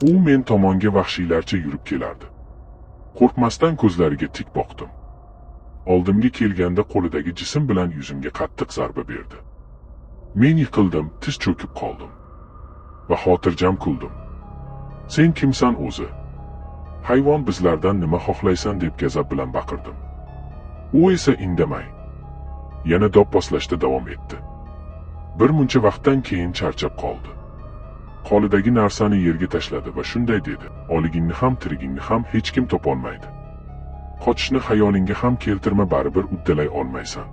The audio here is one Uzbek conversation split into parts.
U men tomonga vahshiylarcha yurib kelardi. Qo'rqmasdan ko'zlariga tik boqdim. Oldimga kelganda qo'lidagi jism bilan yuzimga qattiq zarba berdi. Men yiqildim, tiz cho'kib qoldim va xotirjam kuldim. Sen kimsan o'zi? Hayvon, bizlardan nima xohlaysan deb gazab bilan baqirdim. U esa indamay yana do'pposlashda davom etdi. Bir muncha vaqtdan keyin charchab qoldi. Qo'lidagi narsani yerga tashladi va shunday dedi: "Oligingni ham, tirigingni ham hech kim topolmaydi. Qochishni xayolingga ham keltirma, baribir uddalay olmaysan.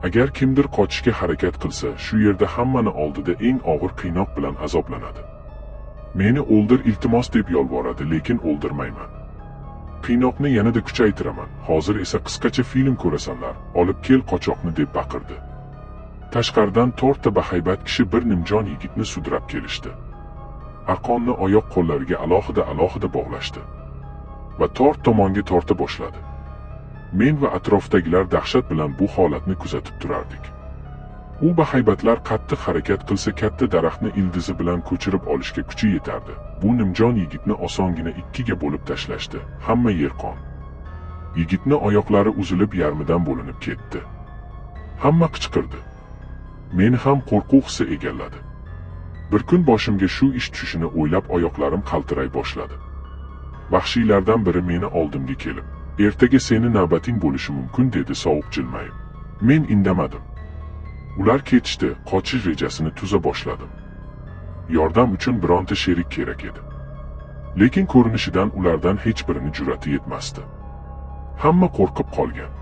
Agar kimdir qochishga harakat qilsa, shu yerda hammani oldida eng og'ir qiynoq bilan azoblanadi. Meni o'ldir iltimos deb yolvoradi, lekin o'ldirmayman. Qiynoqni yanada kuchaytiraman. Hozir esa qisqacha film ko'rasanlar, olib kel qochoqni" deb baqirdi. Tashqaridan to'rtta bahaybat kishi bir nimjon yigitni sudrab kelishdi. Arqonni oyoq qo'llariga alohida bog'lashdi va tort tomonga torta boshladi. Men va atrofdagilar dahshat bilan bu holatni kuzatib turardik. U bahaybatlar qattiq harakat qilsa katta daraxtni ildizi bilan ko'chirib olishga kuchi yetardi. Bu nimjon yigitni osongina ikkiga bo'lib tashlashdi. Hamma yer qon. Yigitni oyoqlari uzilib yarmidan bo'linib ketdi. Hamma qichqirdi. Meni ham qo'rquv hissi egalladi. Bir kun boshimga shu ish tushishini o'ylab oyoqlarim qaltiray boshladi. Vahshiylardan biri meni oldimga kelib, "Ertaga seni navbating bo'lishi mumkin" dedi sovuq jilmayib. Men indamadim. Ular ketishdi, qochish rejasini tuza boshladim. Yordam uchun bironta sherik kerak edi. Lekin ko'rinishidan ulardan hech birini jur'ati yetmasdi. Hamma qo'rqib qolgan.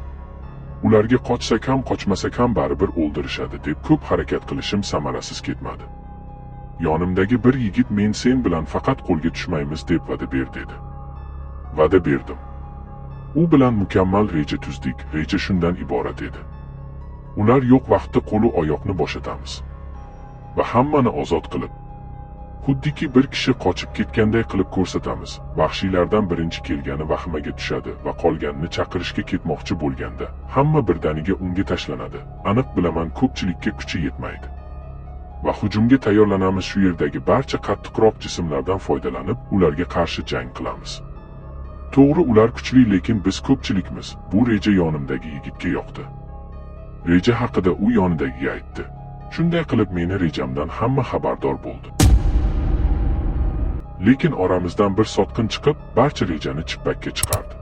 Ularga qochsak ham qochmasak ham baribir o'ldirishadi deb ko'p harakat qilishim samarasiz ketmadi. Yonimdagi bir yigit "Men sen bilan faqat qo'lga tushmaymiz" deb va'da ber dedi. Va'da berdim. U bilan mukammal reja tuzdik. Reja shundan iborat edi: ular yo'q vaqtda qo'lu oyoqni bo'shatamiz va hammani ozod qilib, xuddiki bir kishi qochib ketganday qilib ko'rsatamiz. Vahshiylardan birinchi kelgani vahimaga tushadi va qolganini chaqirishga ketmoqchi bo'lganda hamma birdaniga unga tashlanadi. Aniq bilaman, ko'pchilikka kuchi yetmaydi va hujumga tayyorlanamiz. Shu yerdagi barcha qattiqroq jismlardan foydalanib ularga qarshi jang qilamiz. To'g'ri, ular kuchli, lekin biz ko'pchilikmiz. Bu reja yonimdagi yigitga yoqdi. Reja haqida u yonidagiga aytdi. Shunday qilib meni rejamdan hamma xabardor bo'ldi. Lekin oramizdan bir sotqin chiqib, barcha rejani chippakka chiqardi.